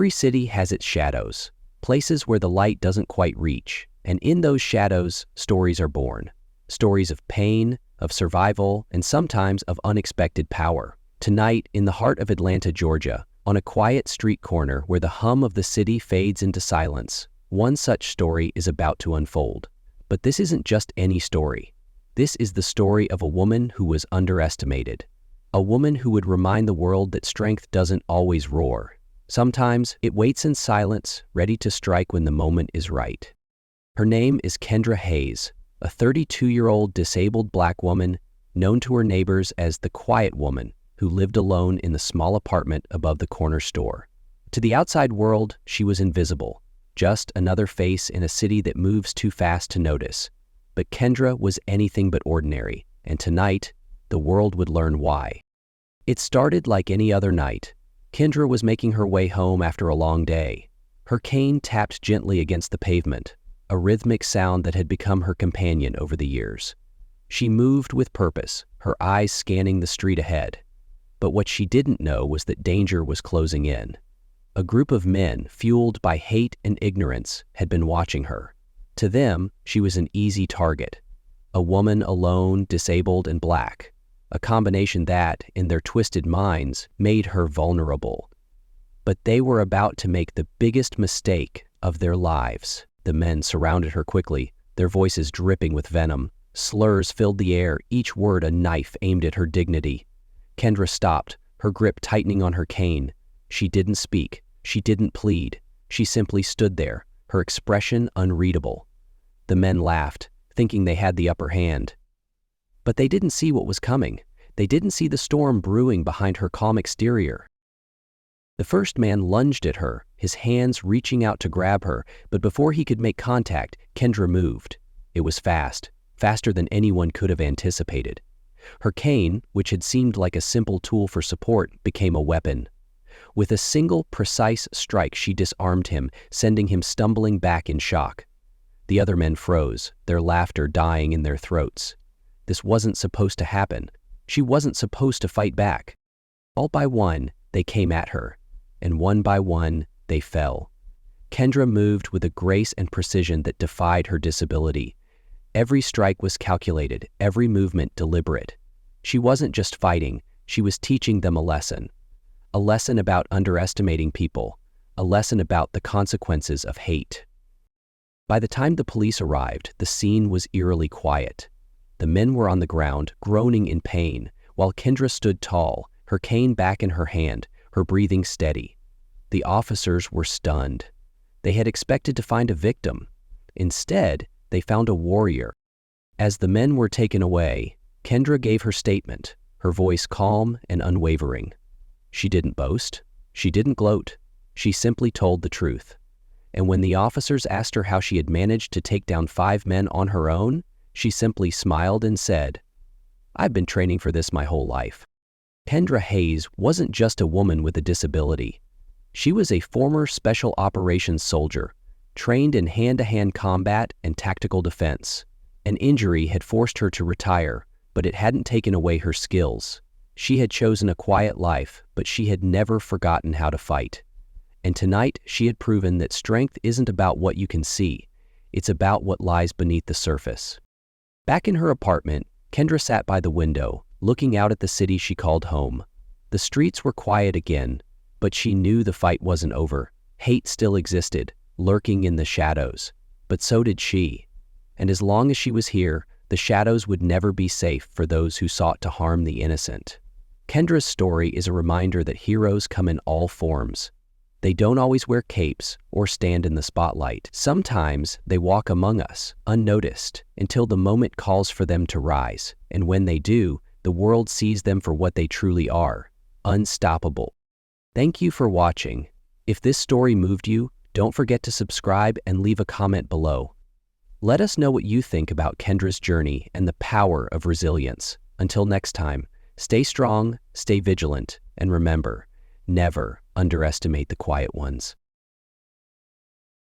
Every city has its shadows, places where the light doesn't quite reach, and in those shadows, stories are born. Stories of pain, of survival, and sometimes of unexpected power. Tonight, in the heart of Atlanta, Georgia, on a quiet street corner where the hum of the city fades into silence, one such story is about to unfold. But this isn't just any story. This is the story of a woman who was underestimated. A woman who would remind the world that strength doesn't always roar. Sometimes it waits in silence, ready to strike when the moment is right. Her name is Kendra Hayes, a 32-year-old disabled Black woman known to her neighbors as the Quiet Woman, who lived alone in the small apartment above the corner store. To the outside world, she was invisible, just another face in a city that moves too fast to notice. But Kendra was anything but ordinary, and tonight, the world would learn why. It started like any other night. Kendra was making her way home after a long day. Her cane tapped gently against the pavement, a rhythmic sound that had become her companion over the years. She moved with purpose, her eyes scanning the street ahead. But what she didn't know was that danger was closing in. A group of men, fueled by hate and ignorance, had been watching her. To them, she was an easy target. A woman alone, disabled, and Black. A combination that, in their twisted minds, made her vulnerable. But they were about to make the biggest mistake of their lives. The men surrounded her quickly, their voices dripping with venom. Slurs filled the air, each word a knife aimed at her dignity. Kendra stopped, her grip tightening on her cane. She didn't speak. She didn't plead. She simply stood there, her expression unreadable. The men laughed, thinking they had the upper hand. But they didn't see what was coming. They didn't see the storm brewing behind her calm exterior. The first man lunged at her, his hands reaching out to grab her, but before he could make contact, Kendra moved. It was fast, faster than anyone could have anticipated. Her cane, which had seemed like a simple tool for support, became a weapon. With a single, precise strike, she disarmed him, sending him stumbling back in shock. The other men froze, their laughter dying in their throats. This wasn't supposed to happen. She wasn't supposed to fight back. All by one, they came at her, and one by one, they fell. Kendra moved with a grace and precision that defied her disability. Every strike was calculated, every movement deliberate. She wasn't just fighting, she was teaching them a lesson. A lesson about underestimating people, a lesson about the consequences of hate. By the time the police arrived, the scene was eerily quiet. The men were on the ground, groaning in pain, while Kendra stood tall, her cane back in her hand, her breathing steady. The officers were stunned. They had expected to find a victim. Instead, they found a warrior. As the men were taken away, Kendra gave her statement, her voice calm and unwavering. She didn't boast. She didn't gloat. She simply told the truth. And when the officers asked her how she had managed to take down 5 men on her own, she simply smiled and said, "I've been training for this my whole life." Kendra Hayes wasn't just a woman with a disability. She was a former special operations soldier, trained in hand-to-hand combat and tactical defense. An injury had forced her to retire, but it hadn't taken away her skills. She had chosen a quiet life, but she had never forgotten how to fight. And tonight, she had proven that strength isn't about what you can see. It's about what lies beneath the surface. Back in her apartment, Kendra sat by the window, looking out at the city she called home. The streets were quiet again, but she knew the fight wasn't over. Hate still existed, lurking in the shadows. But so did she. And as long as she was here, the shadows would never be safe for those who sought to harm the innocent. Kendra's story is a reminder that heroes come in all forms. They don't always wear capes or stand in the spotlight. Sometimes they walk among us, unnoticed, until the moment calls for them to rise. And when they do, the world sees them for what they truly are, unstoppable. Thank you for watching. If this story moved you, don't forget to subscribe and leave a comment below. Let us know what you think about Kendra's journey and the power of resilience. Until next time, stay strong, stay vigilant, and remember, never underestimate the quiet ones.